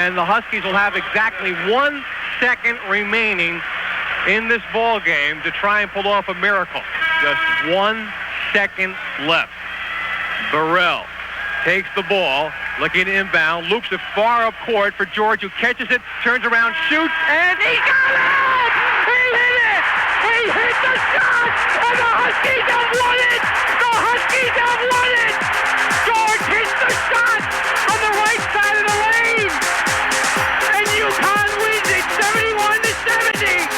and the Huskies will have exactly 1 second remaining in this ball game to try and pull off a miracle. Just 1 second left. Burrell takes the ball, looking inbound, loops it far up court for George, who catches it, turns around, shoots, and he got it! He hit it! He hit the shot! And the Huskies have won it! The Huskies have won it! George hits the shot on the right side of the lane! And UConn wins it 71-70!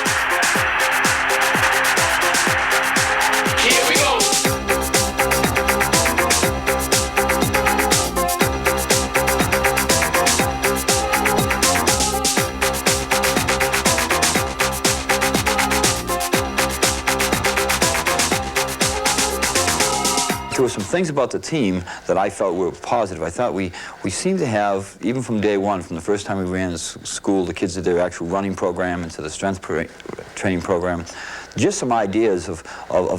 Here we go! There were some things about the team that I felt were positive. I thought we seemed to have, even from day one, from the first time we ran to school, the kids did their actual running program into the strength training program, just some ideas of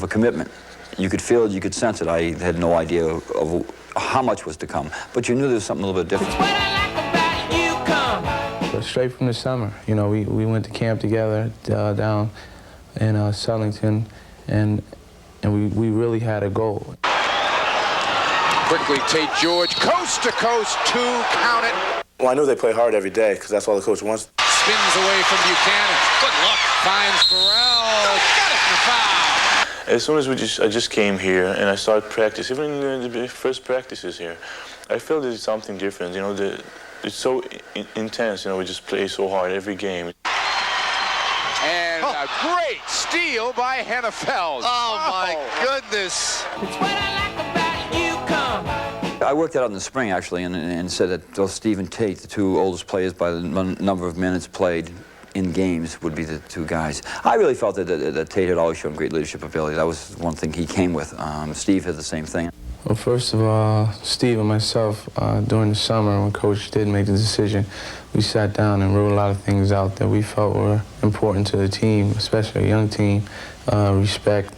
a commitment. You could feel it, you could sense it. I had no idea of how much was to come, but you knew there was something a little bit different. What I like about UConn. Straight from the summer, you know, we went to camp together down in Sulington, and we really had a goal. Quickly, Tate George, coast to coast, 2, count it. Well, I knew they play hard every day because that's all the coach wants. Spins away from Buchanan. Good luck. Finds Burrell. Got it for foul. As soon as I just came here and I started practice, even in the first practices here, I felt there's something different. You know, it's so intense. You know, we just play so hard every game. And a great steal by Hennefeld. Oh my goodness. It's what I like about UConn. I worked that out in the spring, actually, and said that both Steve and Tate, the two oldest players by the number of minutes played in games, would be the two guys. I really felt that Tate had always shown great leadership ability. That was one thing he came with. Steve had the same thing. Well, first of all, Steve and myself, during the summer when Coach did make the decision, we sat down and wrote a lot of things out that we felt were important to the team, especially a young team. Respect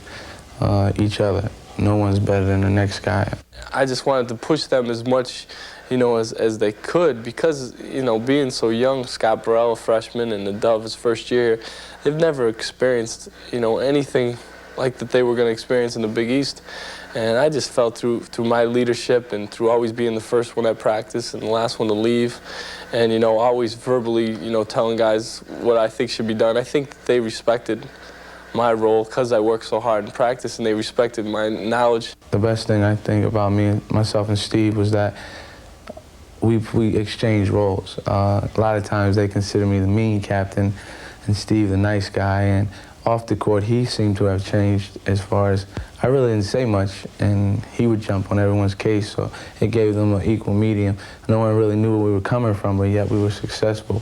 each other. No one's better than the next guy. I just wanted to push them as much, you know, as they could because, you know, being so young, Scott Burrell, a freshman, and the Dove, his first year, they've never experienced, you know, anything like that they were going to experience in the Big East. And I just felt through my leadership and through always being the first one at practice and the last one to leave and, you know, always verbally, you know, telling guys what I think should be done. I think they respected my role because I worked so hard in practice and they respected my knowledge. The best thing I think about myself and Steve was that we exchanged roles. A lot of times they consider me the mean captain and Steve the nice guy, and off the court he seemed to have changed as far as I really didn't say much and he would jump on everyone's case, so it gave them an equal medium. No one really knew where we were coming from, but yet we were successful.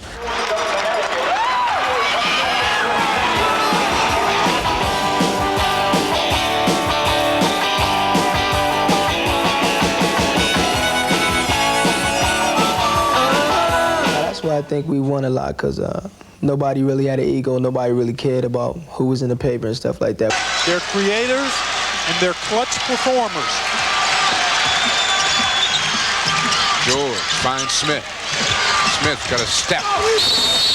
I think we won a lot because nobody really had an ego. Nobody really cared about who was in the paper and stuff like that. They're creators and they're clutch performers. George finds Smith. Smith got a step.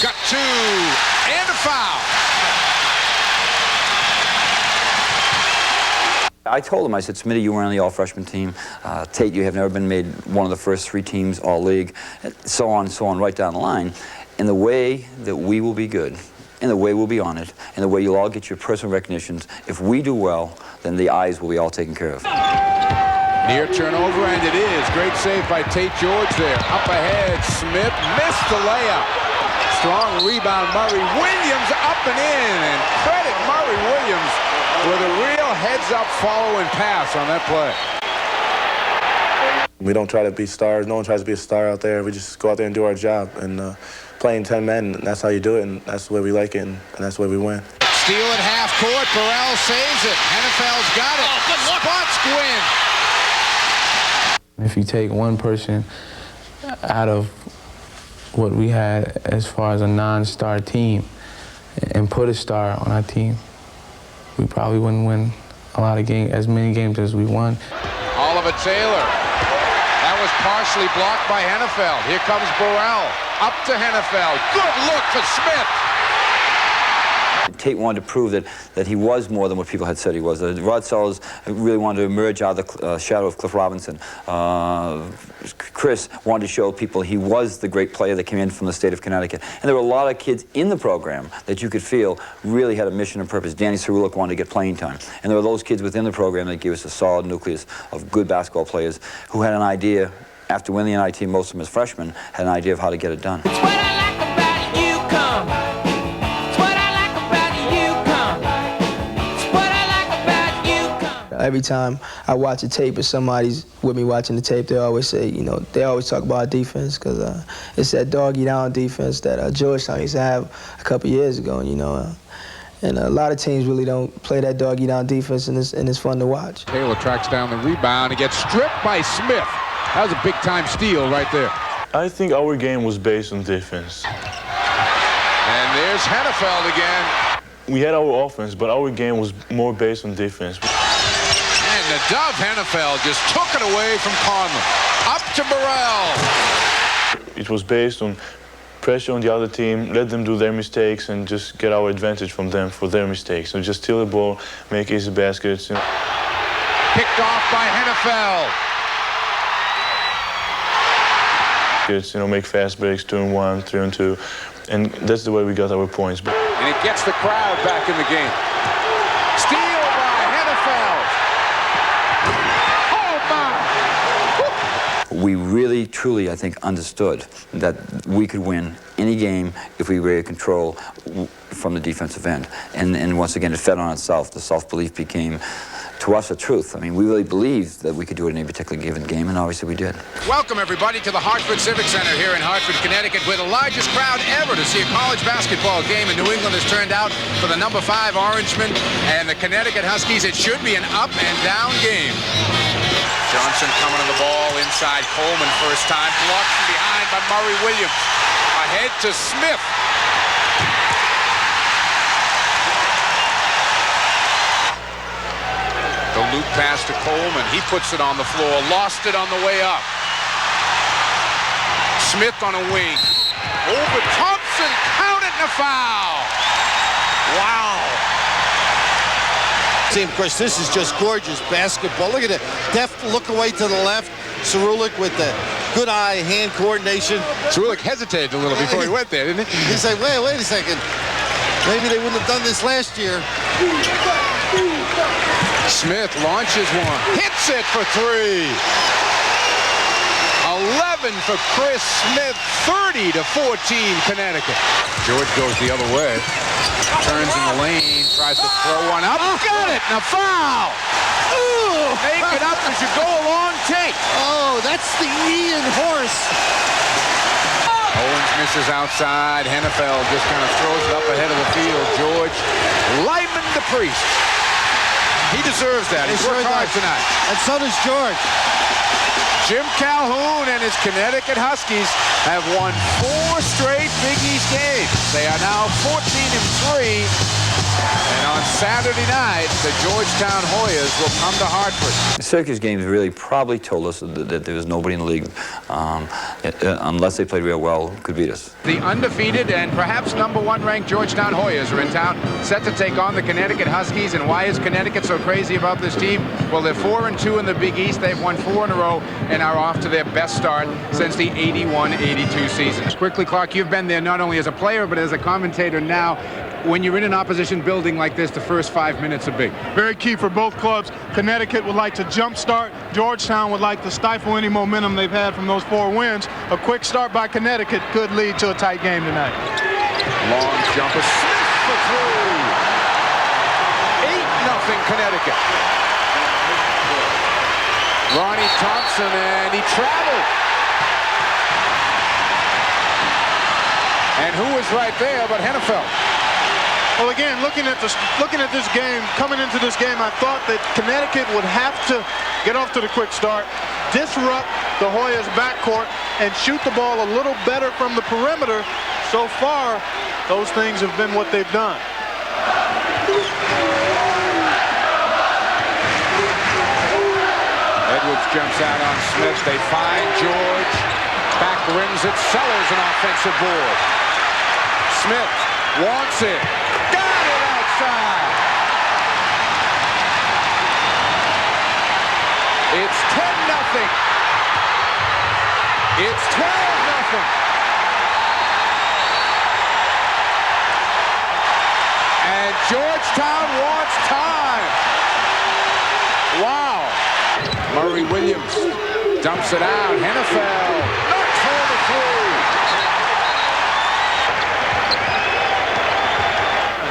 Got 2 and a foul. I told him, I said, Smitty, you were on the all-freshman team. Tate, you have never been made one of the first 3 teams all-league, so on, right down the line. In the way that we will be good, in the way we'll be on it, in the way you'll all get your personal recognitions, if we do well, then the eyes will be all taken care of. Near turnover, and it is. Great save by Tate George there. Up ahead, Smith missed the layup. Strong rebound, Murray Williams up and in, and credit Murray Williams with a real heads-up follow and pass on that play. We don't try to be stars. No one tries to be a star out there. We just go out there and do our job. And playing 10 men, that's how you do it, and that's the way we like it, and that's the way we win. Steal at half court. Burrell saves it. Hennefeld's got it. Oh, good luck. Spots win. If you take one person out of what we had as far as a non-star team and put a star on our team, we probably wouldn't win a lot of games, as many games as we won. Oliver Taylor. That is partially blocked by Hennefeld. Here comes Burrell. Up to Hennefeld. Good look for Smith. Tate wanted to prove that he was more than what people had said he was. Rod Sellers really wanted to emerge out of the shadow of Cliff Robinson. Chris wanted to show people he was the great player that came in from the state of Connecticut. And there were a lot of kids in the program that you could feel really had a mission and purpose. Danny Cerulik wanted to get playing time. And there were those kids within the program that gave us a solid nucleus of good basketball players who had an idea, after winning the NIT, most of them as freshmen, had an idea of how to get it done. It's what I like about UConn. Every time I watch a tape or somebody's with me watching the tape, they always say, you know, they always talk about defense because it's that doggy-down defense that Georgetown used to have a couple years ago, you know. And a lot of teams really don't play that doggy-down defense, and it's fun to watch. Taylor tracks down the rebound and gets stripped by Smith. That was a big-time steal right there. I think our game was based on defense. And there's Hennefeld again. We had our offense, but our game was more based on defense. And the Dove Hennefeld just took it away from Conlon. Up to Burrell. It was based on pressure on the other team, let them do their mistakes, and just get our advantage from them for their mistakes. So just steal the ball, make easy baskets. You know. Picked off by Hennefeld. You know, make fast breaks, 2-on-1, 3-on-2, and that's the way we got our points. And it gets the crowd back in the game. Steal by Hennefeld. Oh, my! We really, truly, I think, understood that we could win any game if we were in control from the defensive end. And once again, it fed on itself. The self-belief became, to us, a truth. I mean, we really believed that we could do it in any particular given game, and obviously we did. Welcome, everybody, to the Hartford Civic Center here in Hartford, Connecticut, where the largest crowd ever to see a college basketball game in New England has turned out for the number 5 Orangemen and the Connecticut Huskies. It should be an up and down game. Johnson coming to the ball inside Coleman first time. Blocked from behind by Murray Williams. Ahead to Smith. The loop pass to Coleman. He puts it on the floor. Lost it on the way up. Smith on a wing. Over Thompson. Count it and a foul. Wow. See, of course, this is just gorgeous basketball. Look at it. Deft look away to the left. Cerulik with the good eye, hand coordination. Cerulik hesitated a little before he went there, didn't he? He's like, wait a second. Maybe they wouldn't have done this last year. Smith launches one. Hits it for 3. 11 for Chris Smith. 30-14 Connecticut. George goes the other way. Turns in the lane. Tries to throw one up. Got it. And a foul. Ooh. Make it up as you go along. Take. Oh, that's the Ian horse. Owens misses outside. Hennefeld just kind of throws it up ahead of the field. George Lyman the Priest. He deserves that. He's worked hard tonight. And so does George. Jim Calhoun and his Connecticut Huskies have won 4 straight Big East games. They are now 14-3. And on Saturday night, the Georgetown Hoyas will come to Hartford. The Syracuse games really probably told us that there was nobody in the league, unless they played real well, could beat us. The undefeated and perhaps number 1 ranked Georgetown Hoyas are in town, set to take on the Connecticut Huskies. And why is Connecticut so crazy about this team? Well, they're 4-2 in the Big East. They've won 4 in a row and are off to their best start since the 81-82 season. Quickly, Clark, you've been there not only as a player but as a commentator now. When you're in an opposition building like this, the first 5 minutes are big. Very key for both clubs. Connecticut would like to jumpstart. Georgetown would like to stifle any momentum they've had from those 4 wins. A quick start by Connecticut could lead to a tight game tonight. Long jumper. Smith for 3. 8-0 Connecticut. Ronnie Thompson, and he traveled. And who was right there but Hennefeld? Well, again, looking at this game, coming into this game, I thought that Connecticut would have to get off to the quick start, disrupt the Hoyas' backcourt, and shoot the ball a little better from the perimeter. So far, those things have been what they've done. Edwards jumps out on Smith. They find George. Back rims it. Sellers an offensive board. Smith wants it. Got it outside. It's 10-0. It's 12-0. And Georgetown wants time. Wow. Murray Williams dumps it out. Hennefeld knocks home a three.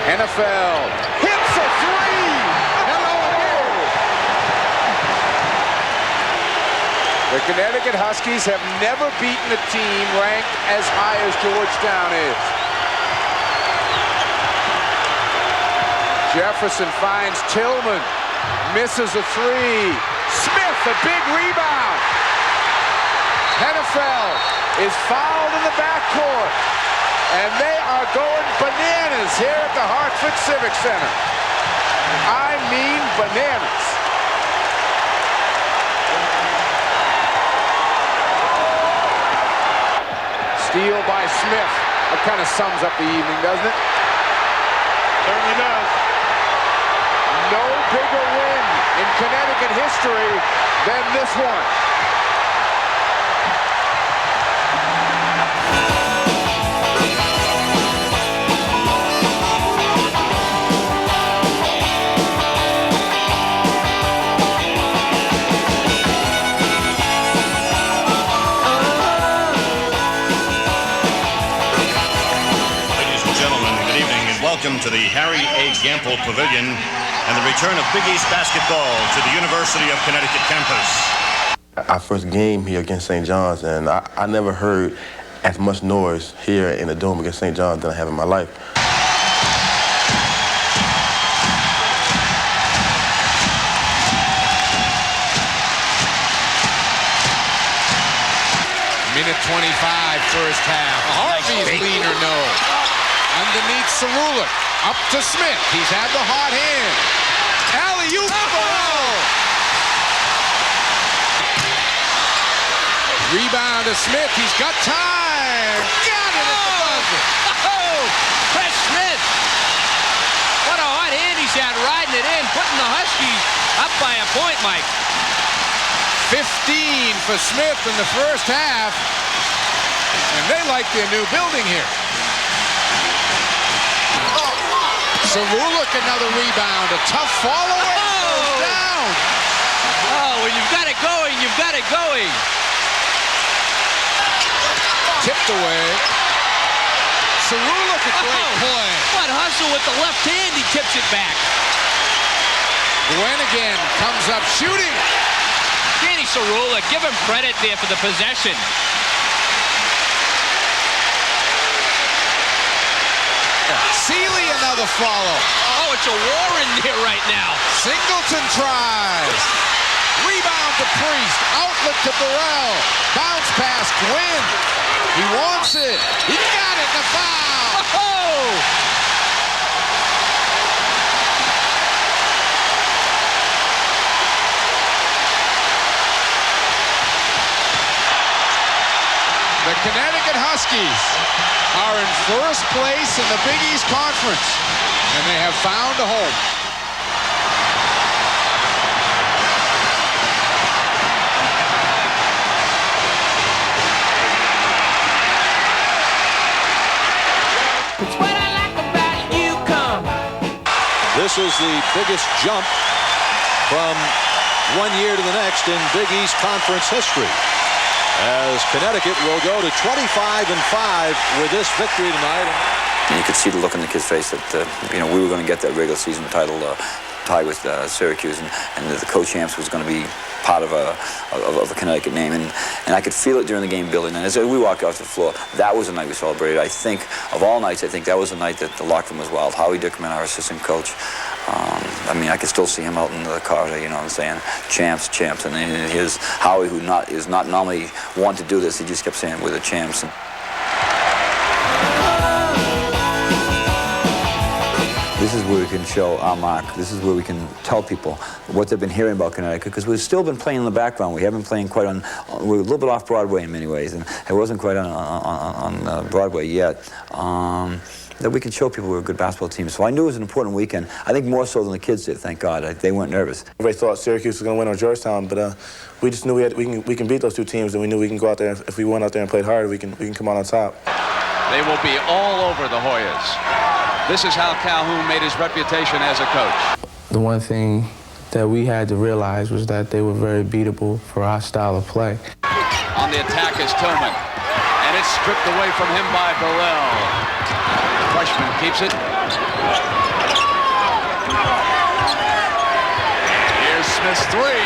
Hennefeld hits a three. Hello. The Connecticut Huskies have never beaten a team ranked as high as Georgetown is. Jefferson finds Tillman, misses a three. Smith, a big rebound. Hennefeld is fouled in the backcourt. And they are going bananas here at the Hartford Civic Center. I mean bananas. Steal by Smith. That kind of sums up the evening, doesn't it? Certainly does. No bigger win in Connecticut history than this one. Welcome to the Harry A. Gamble Pavilion and the return of Big East basketball to the University of Connecticut campus. Our first game here against St. John's, and I never heard as much noise here in the Dome against St. John's than I have in my life. Minute 25, first half. Harvey's lean or no. Underneath Cerulic, up to Smith. He's had the hot hand. Alley-oop ball. Rebound to Smith. He's got time. Got it at the buzzer. Oh, Chris Smith. What a hot hand he's had riding it in, putting the Huskies up by a point, Mike. 15 for Smith in the first half. And they like their new building here. Cerulic, another rebound. A tough follow-in. Goes down. Oh, when you've got it going, you've got it going. Tipped away. Cerulic, a great play. What hustle with the left hand, he tips it back. Gwen again comes up shooting. Danny Cerulic, give him credit there for the possession. Seeley, another follow. Oh, it's a war in there right now. Singleton tries. Rebound to Priest. Outlet to Burrell. Bounce pass, Gwynn. He wants it. He got it. The foul. Oh! The Connecticut Huskies are in first place in the Big East Conference, and they have found a home. It's what I like about UConn. This is the biggest jump from one year to the next in Big East Conference history, as Connecticut will go to 25-5 with this victory tonight. And you could see the look on the kid's face that we were going to get that regular season title tie with Syracuse, and the co-champs was going to be part of a Connecticut name, and I could feel it during the game building. And as we walked off the floor, that was the night we celebrated. I think of all nights, I think that was the night that the locker room was wild. Howie Dickerman, our assistant coach, I mean, I could still see him out in the car, you know what I'm saying? Champs, champs. And his Howie, who is not normally one to do this, he just kept saying, we're the champs. This is where we can show our mark. This is where we can tell people what they've been hearing about Connecticut, because we've still been playing in the background. We haven't been playing quite on, we're a little bit off Broadway in many ways, and it wasn't quite on Broadway yet. That we can show people we're a good basketball team. So I knew it was an important weekend. I think more so than the kids did, thank God. They weren't nervous. Everybody thought Syracuse was going to win or Georgetown, but we just knew we can beat those two teams, and we knew we can go out there. If we went out there and played hard, we can come out on top. They will be all over the Hoyas. This is how Calhoun made his reputation as a coach. The one thing that we had to realize was that they were very beatable for our style of play. On the attack is Tillman, and it's stripped away from him by Burrell. Freshman keeps it. Here's Smith's three,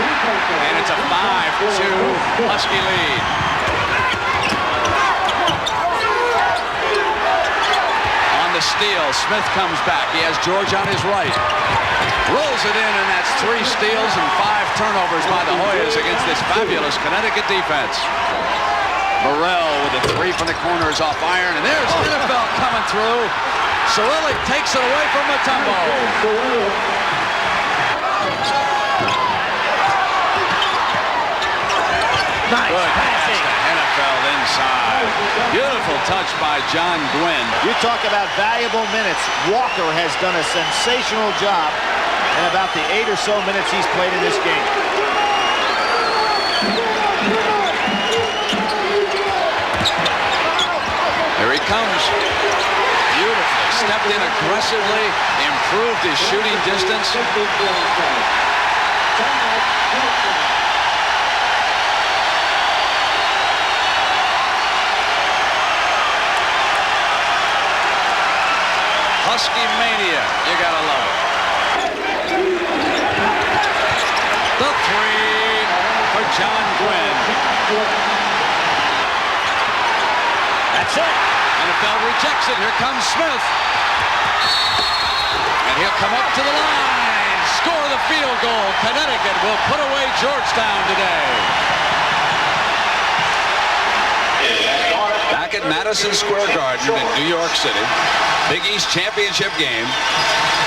and it's a 5-2 Husky lead. On the steal, Smith comes back. He has George on his right. Rolls it in, and that's 3 steals and 5 turnovers by the Hoyas against this fabulous Connecticut defense. Burrell with a 3 from the corner is off iron, and there's NFL coming through. Cyrillic takes it away from Mutombo. Nice. Good pass to NFL inside. Beautiful touch by John Gwynn. You talk about valuable minutes. Walker has done a sensational job in about the 8 or so minutes he's played in this game. Here he comes. Beautifully. Stepped in aggressively. Improved his shooting distance. Huskymania. You gotta love it. The 3 for John Gwynn. That's it. NFL rejects it. Here comes Smith. And he'll come up to the line. Score the field goal. Connecticut will put away Georgetown today. Back at Madison Square Garden in New York City. Big East championship game.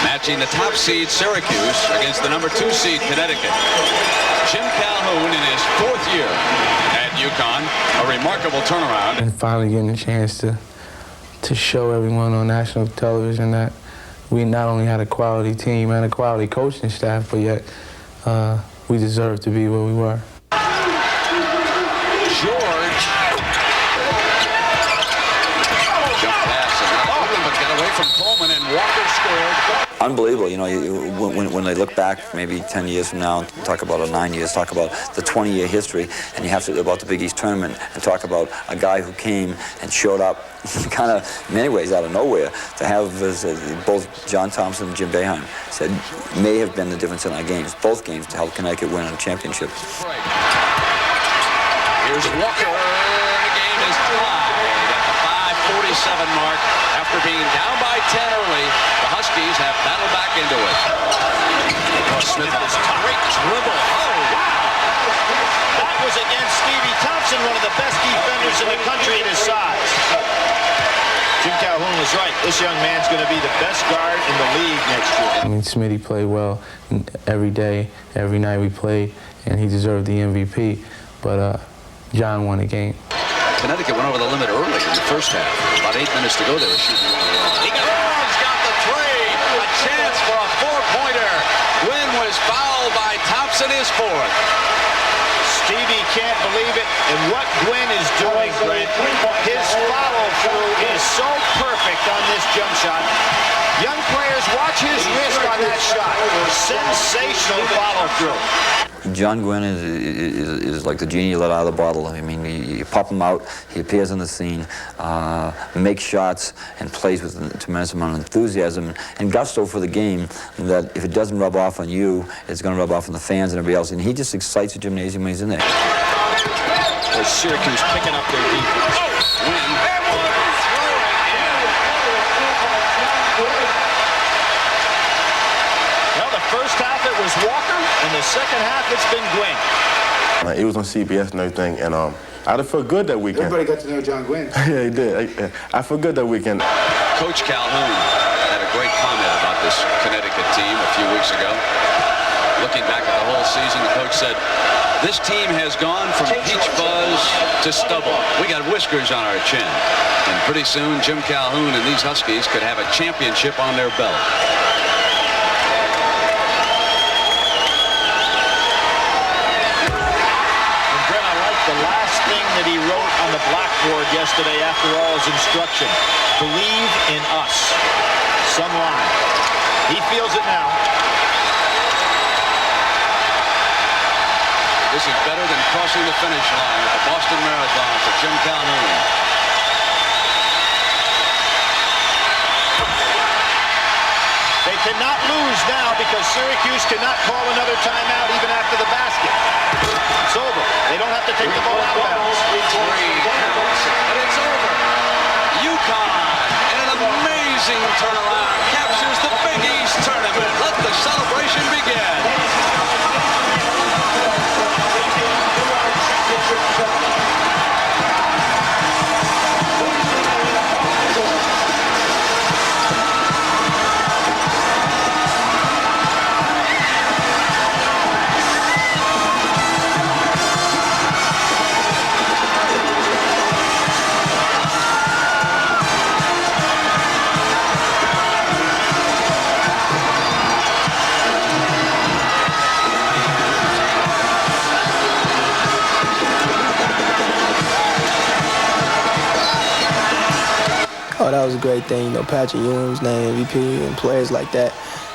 Matching the top seed Syracuse against the number 2 seed Connecticut. Jim Calhoun in his 4th year at UConn. A remarkable turnaround. And finally getting a chance to show everyone on national television that we not only had a quality team and a quality coaching staff, but yet we deserve to be where we were. George. Jump pass and open, but get away from Coleman, and Walker scored. Unbelievable, you know, when they look back maybe 10 years from now, talk about 9 years, talk about the 20-year history, and you have to about the Big East tournament and talk about a guy who came and showed up kind of, in many ways, out of nowhere, to have both John Thompson and Jim Boeheim said may have been the difference in our games, both games, to help Connecticut win a championship. Here's Walker. The game is tied at the 5:47 mark. After being down by 10 early, the Huskies have battled back into it. Smith with a great dribble. Oh, That was against Stevie Thompson, one of the best defenders in the country at his size. Jim Calhoun was right. This young man's going to be the best guard in the league next year. I mean, Smitty played well every day, every night we played, and he deserved the MVP. But John won the game. Connecticut went over the limit early in the first half. About 8 minutes to go, they were shooting. He's got the 3. A chance for a 4-pointer. Gwynn was fouled by Thompson, his 4th. Stevie can't believe it. And what Gwynn is doing, Grant, his follow-through is so perfect on this jump shot. Young players, watch his wrist on that shot. Sensational follow-through. John Gwynn is like the genie let out of the bottle. I mean, you pop him out, he appears on the scene, makes shots, and plays with a tremendous amount of enthusiasm and gusto for the game that if it doesn't rub off on you, it's going to rub off on the fans and everybody else. And he just excites the gymnasium when he's in there. There's Syracuse picking up their defense. Well, the first half it was Walker, and the second half it's been Gwynn. It was on CBS and everything, and I felt good that weekend. Everybody got to know John Gwynn. Yeah, he did. I felt good that weekend. Coach Calhoun had a great comment about this Connecticut team a few weeks ago. Looking back at the whole season, the coach said, this team has gone from peach fuzz to stubble. We got whiskers on our chin. And pretty soon, Jim Calhoun and these Huskies could have a championship on their belt. And Brent, I like the last thing that he wrote on the blackboard yesterday after all his instruction. Believe in us. Some line. He feels it now. This is better than crossing the finish line at the Boston Marathon for Jim Calhoun. They cannot lose now because Syracuse cannot call another timeout even after the basket. It's over. They don't have to take the ball out of bounds. And it's over. UConn, in an amazing turnaround, captures the Big East tournament. Let the celebration begin. Oh, that was a great thing. You know, Patrick Ewing was named MVP and players like that.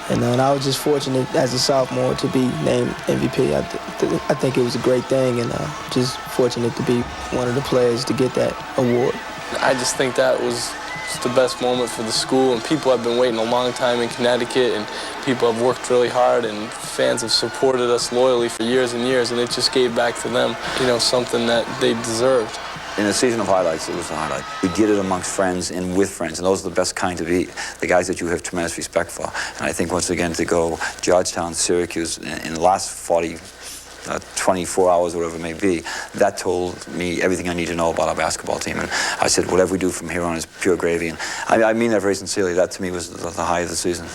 And I was just fortunate as a sophomore to be named MVP. I think it was a great thing, and just fortunate to be one of the players to get that award. I just think that was just the best moment for the school, and people have been waiting a long time in Connecticut, and people have worked really hard, and fans have supported us loyally for years and years, and it just gave back to them, you know, something that they deserved. In a season of highlights, it was a highlight. We did it amongst friends and with friends, and those are the best kind to be, the guys that you have tremendous respect for. And I think once again to go Georgetown, Syracuse in the last 24 hours, whatever it may be, that told me everything I need to know about our basketball team. And I said, whatever we do from here on is pure gravy. And I mean that very sincerely. That to me was the high of the season.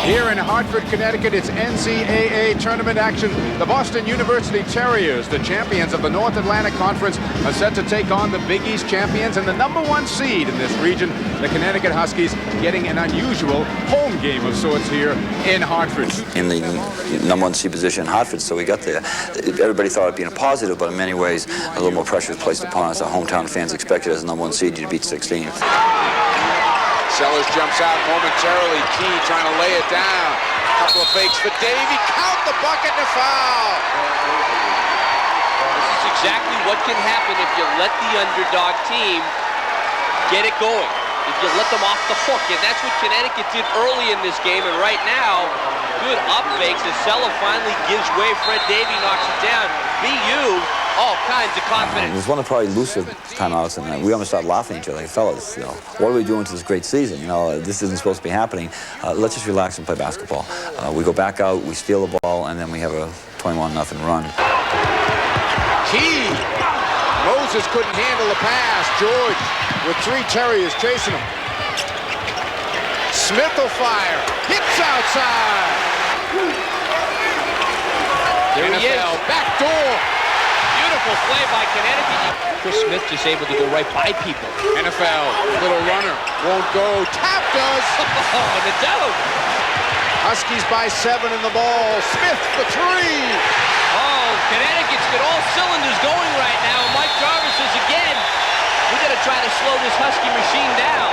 Here in Hartford, Connecticut, it's NCAA tournament action. The Boston University Terriers, the champions of the North Atlantic Conference, are set to take on the Big East champions and the #1 seed in this region, the Connecticut Huskies, getting an unusual home game of sorts here in Hartford. In the #1 seed position in Hartford, so we got there. Everybody thought it'd be a positive, but in many ways, a little more pressure was placed upon us. Our hometown fans expected as a #1 seed you to beat 16. Sellers jumps out momentarily. Key trying to lay it down. Couple of fakes for Davey. Count the bucket and a foul. This is exactly what can happen if you let the underdog team get it going. If you let them off the hook. And that's what Connecticut did early in this game. And right now, good up fakes as Sella finally gives way. Fred Davey knocks it down. BU, all kinds of confidence. It was one of probably looser timeouts, and we almost started laughing at each other. Like, fellas, you know, what are we doing to this great season? You know, this isn't supposed to be happening. Let's just relax and play basketball. We go back out, we steal the ball, and then we have a 21-0 run. Key. Moses couldn't handle the pass. George with 3 Terriers chasing him. Smith will fire. Hits outside. There he is. Back door. Beautiful play by Connecticut. Chris Smith just able to go right by people. NFL, little runner, won't go. Tap does. Oh, the dunk. Huskies by 7 in the ball. Smith for 3. Oh, Connecticut's got all cylinders going right now. Mike Jarvis says again, we got to try to slow this Husky machine down.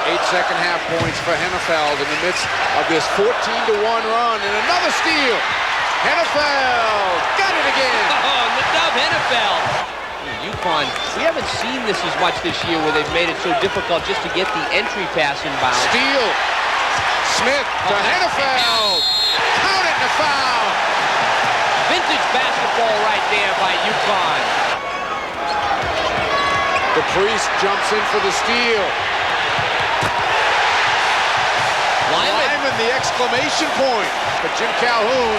8 second-half points for Hennefeld in the midst of this 14-1 run, and another steal. Hennefeld got it again. Oh, the dub Hennefeld. UConn, we haven't seen this as much this year where they've made it so difficult just to get the entry pass in bounds. Steal. Smith to Hennefeld. Count it and a foul. Vintage basketball right there by UConn. The Priest jumps in for the steal. Lyman the exclamation point. But Jim Calhoun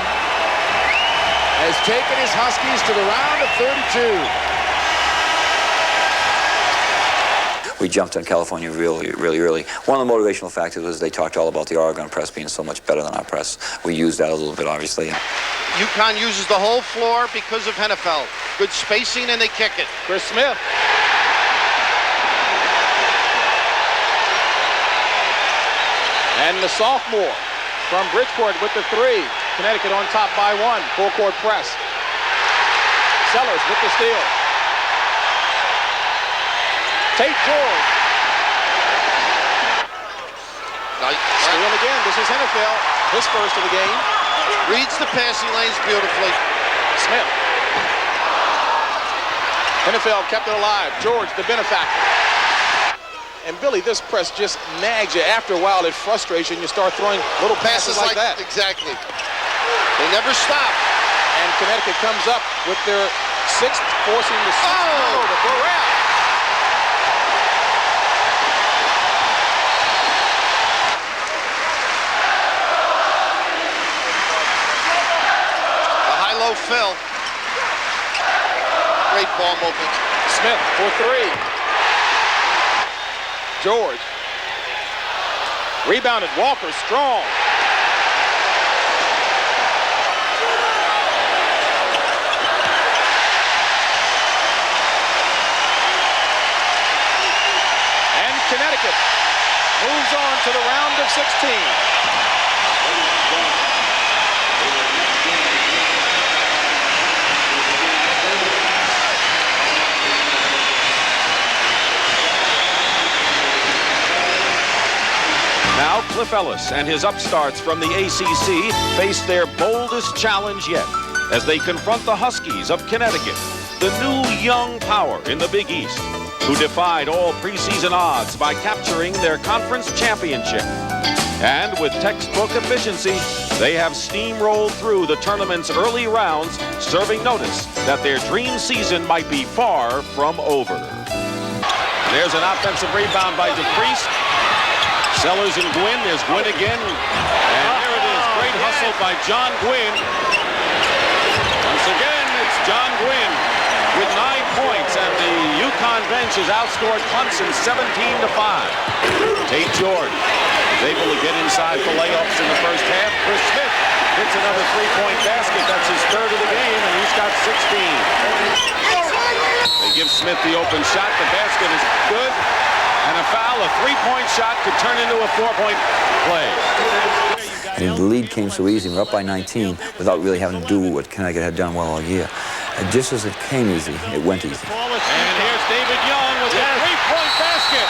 has taken his Huskies to the round of 32. We jumped on California really early. One of the motivational factors was they talked all about the Oregon press being so much better than our press. We used that a little bit, obviously. UConn uses the whole floor because of Hennefeld. Good spacing, and they kick it. Chris Smith. And the sophomore from Bridgeport with the three. Connecticut on top by one. Full court press. Sellers with the steal. Tate George. Steal again. This is Hennefeld. His first of the game. Reads the passing lanes beautifully. Smith. Hennefeld kept it alive. George, the benefactor. And Billy, this press just nags you. After a while, it frustrates you, and you start throwing little passes like that. Exactly. They never stop. And Connecticut comes up with their sixth, forcing the sixth turnover. Burrell. Phil. Great ball movement. Smith for three. George. Rebounded. Walker strong. And Connecticut moves on to the round of 16. Now Cliff Ellis and his upstarts from the ACC face their boldest challenge yet as they confront the Huskies of Connecticut, the new young power in the Big East, who defied all preseason odds by capturing their conference championship. And with textbook efficiency, they have steamrolled through the tournament's early rounds, serving notice that their dream season might be far from over. There's an offensive rebound by DePriest. Sellers and Gwynn. There's Gwynn again. And there it is. Great hustle by John Gwynn. Once again, it's John Gwynn with 9 points. And the UConn bench has outscored Clemson 17-5. Tate George is able to get inside for layups in the first half. Chris Smith hits another three-point basket. That's his third of the game, and he's got 16. They give Smith the open shot. The basket is good. And a foul, a three-point shot could turn into a four-point play. And the lead came so easy. We're up by 19 without really having to do what Connecticut had done well all year. And just as it came easy, it went easy. And here's David Young with a three-point basket.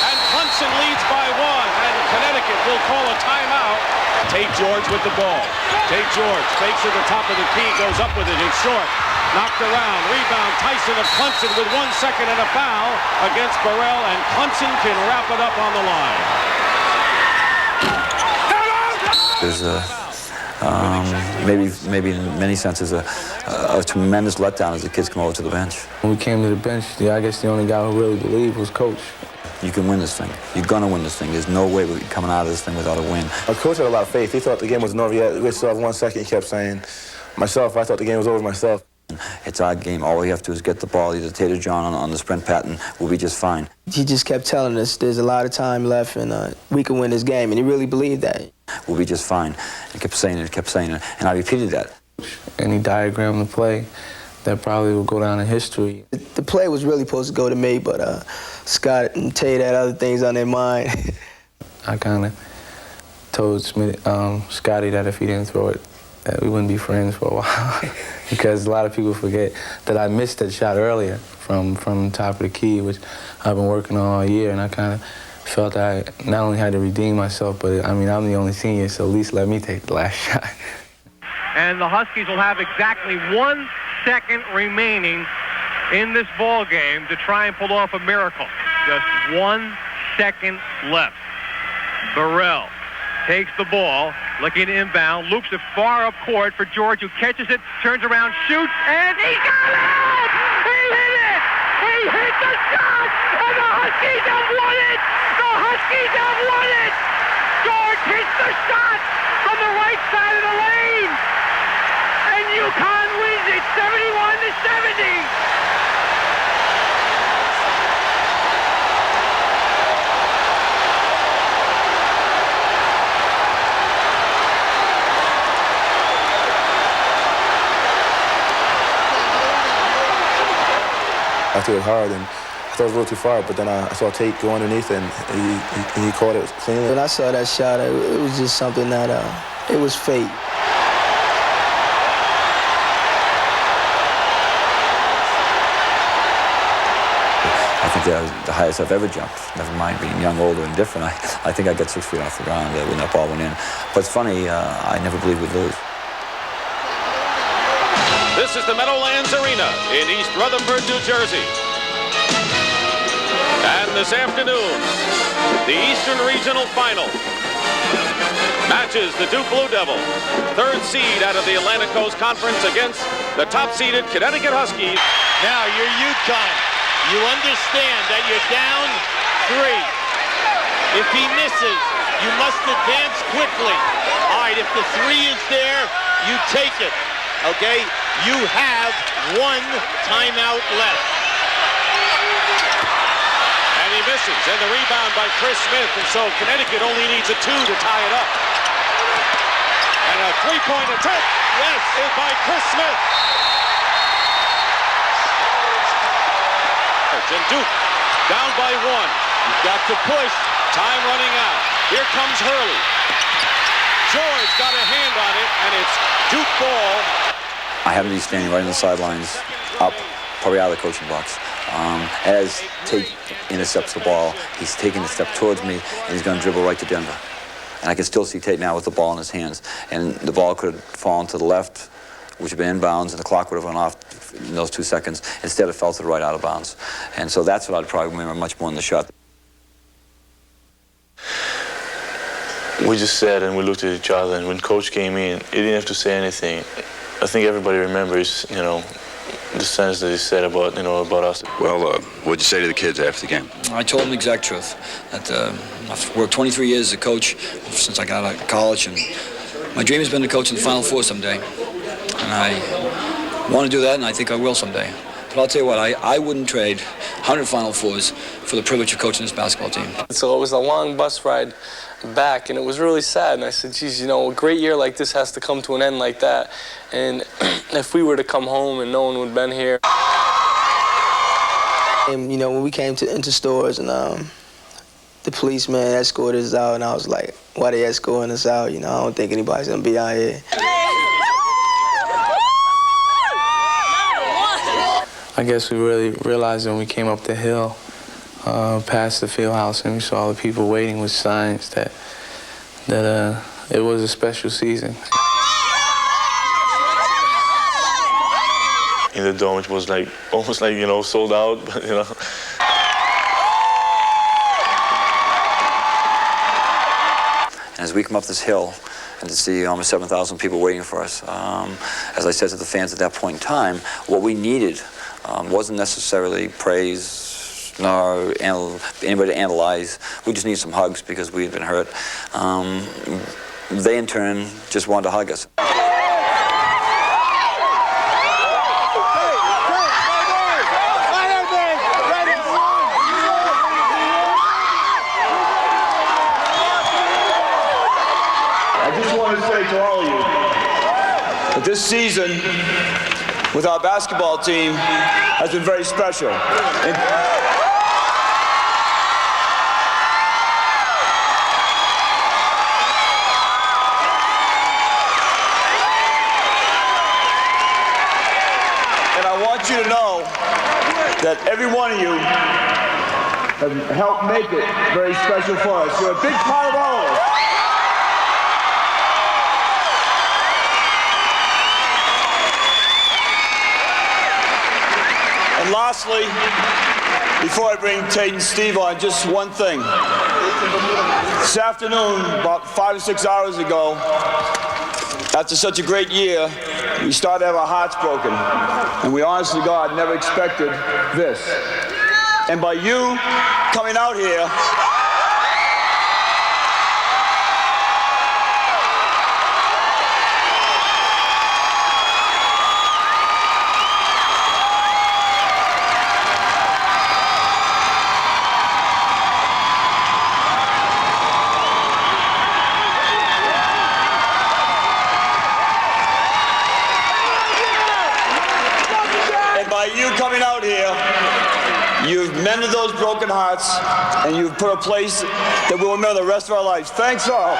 And Clemson leads by one. And Connecticut will call a timeout. Tate George with the ball. Tate George fakes at the top of the key, goes up with it. It's short. Knocked around. Rebound. Tyson of Clemson with 1 second and a foul against Burrell. And Clemson can wrap it up on the line. There's maybe in many senses a tremendous letdown as the kids come over to the bench. When we came to the bench, I guess the only guy who really believed was Coach. You can win this thing. You're going to win this thing. There's no way we're coming out of this thing without a win. Our coach had a lot of faith. He thought the game was over yet. We still have 1 second, he kept saying. Myself, I thought the game was over myself. It's our game. All we have to do is get the ball, either Tate or John on the sprint pattern. We'll be just fine. He just kept telling us there's a lot of time left and we can win this game, and he really believed that. We'll be just fine. He kept saying it, and I repeated that. And he diagrammed the play that probably will go down in history. The play was really supposed to go to me, but Scott and Tate had other things on their mind. I kind of told Scotty that if he didn't throw it, that we wouldn't be friends for a while. Because a lot of people forget that I missed that shot earlier from the top of the key, which I've been working on all year, and I kind of felt that I not only had to redeem myself, but I mean, I'm the only senior, so at least let me take the last shot. And the Huskies will have exactly 1 second remaining in this ball game to try and pull off a miracle. Just 1 second left. Burrell takes the ball, looking inbound, loops it far up court for George, who catches it, turns around, shoots, and he got it! He hit it! He hit the shot! And the Huskies have won it! The Huskies have won it! George hits the shot from the right side of the lane! And UConn I threw it hard, and I thought it was a little too far, but then I saw Tate go underneath, and he caught it cleanly. When I saw that shot, it was just something that, it was fate. I think that was the highest I've ever jumped. Never mind being young, older, and different. I think I got 6 feet off the ground when that ball went in. But it's funny, I never believed we'd lose. This is the Meadowlands Arena in East Rutherford, New Jersey. And this afternoon, the Eastern Regional Final matches the Duke Blue Devils, 3rd seed out of the Atlantic Coast Conference, against the top-seeded Connecticut Huskies. Now you're UConn. You understand that you're down 3. If he misses, you must advance quickly. All right, if the 3 is there, you take it. Okay? You have 1 timeout left. And he misses, and the rebound by Chris Smith, and so Connecticut only needs a 2 to tie it up. And a 3-point attempt, yes, is by Chris Smith. And Duke down by 1. You've got to push. Time running out. Here comes Hurley. George got a hand on it, and it's Duke ball. I happen to be standing right on the sidelines, up, probably out of the coaching box. As Tate intercepts the ball, he's taking a step towards me, and he's going to dribble right to Denver. And I can still see Tate now with the ball in his hands. And the ball could have fallen to the left, which would have been inbounds, and the clock would have run off in those 2 seconds. Instead, it fell to the right out of bounds. And so that's what I'd probably remember much more than the shot. We just sat and we looked at each other, and when Coach came in, he didn't have to say anything. I think everybody remembers, you know, the sense that he said about, you know, about us. Well, what'd you say to the kids after the game? I told them the exact truth. That I've worked 23 years as a coach since I got out of college, and my dream has been to coach in the Final Four someday. And I want to do that, and I think I will someday. But I'll tell you what, I wouldn't trade 100 Final Fours for the privilege of coaching this basketball team. So it was a long bus ride back, and it was really sad. And I said, geez, you know, a great year like this has to come to an end like that. And if we were to come home and no one would have been here. And, you know, when we came into stores and the policeman escorted us out, and I was like, why they escorting us out? You know, I don't think anybody's going to be out here. I guess we really realized when we came up the hill, past the field house, and we saw the people waiting with signs that it was a special season. In the dome, it was like almost like, you know, sold out, but you know. And as we come up this hill, and to see almost 7,000 people waiting for us, as I said to the fans at that point in time, what we needed wasn't necessarily praise nor anybody to analyze. We just needed some hugs because we had been hurt. They, in turn, just wanted to hug us. I just want to say to all of you that this season with our basketball team has been very special. And I want you to know that every one of you have helped make it very special for us. You're a big part of all of us. And lastly, before I bring Tate and Steve on, just one thing. This afternoon, about 5 or 6 hours ago, after such a great year, we started to have our hearts broken. And we honestly, God, never expected this. And by you coming out here, coming out here, You've mended those broken hearts, and you've put a place that we'll remember the rest of our lives. Thanks all.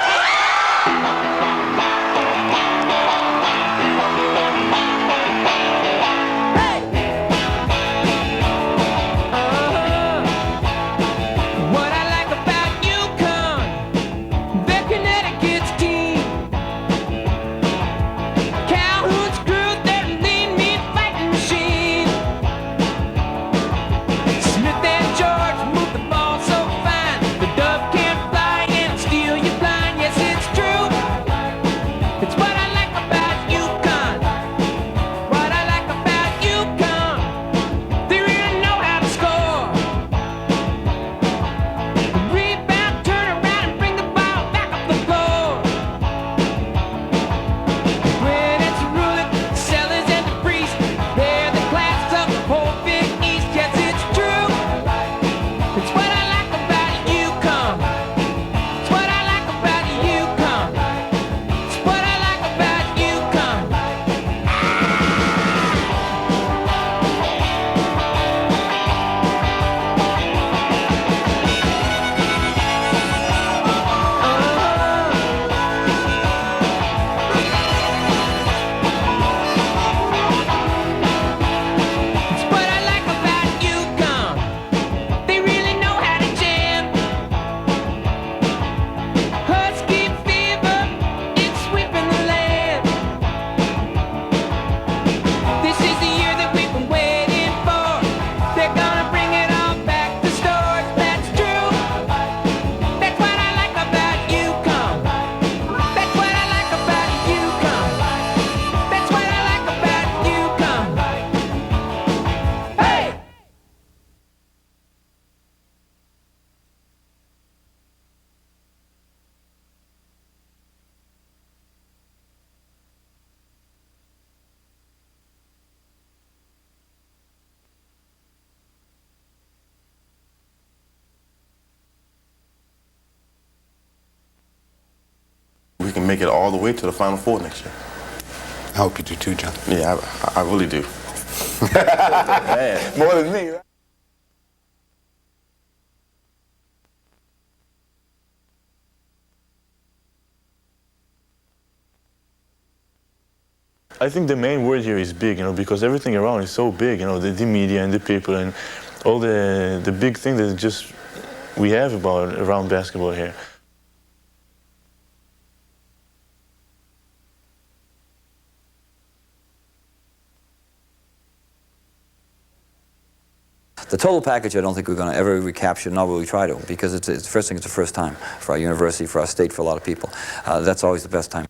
We can make it all the way to the Final Four next year. I hope you do too, John. Yeah, I really do. More than me. I think the main word here is big, because everything around is so big, the media and the people and all the big thing that just we have around basketball here. The total package, I don't think we're going to ever recapture, nor will we try to, because it's the first thing, it's the first time for our university, for our state, for a lot of people. That's always the best time.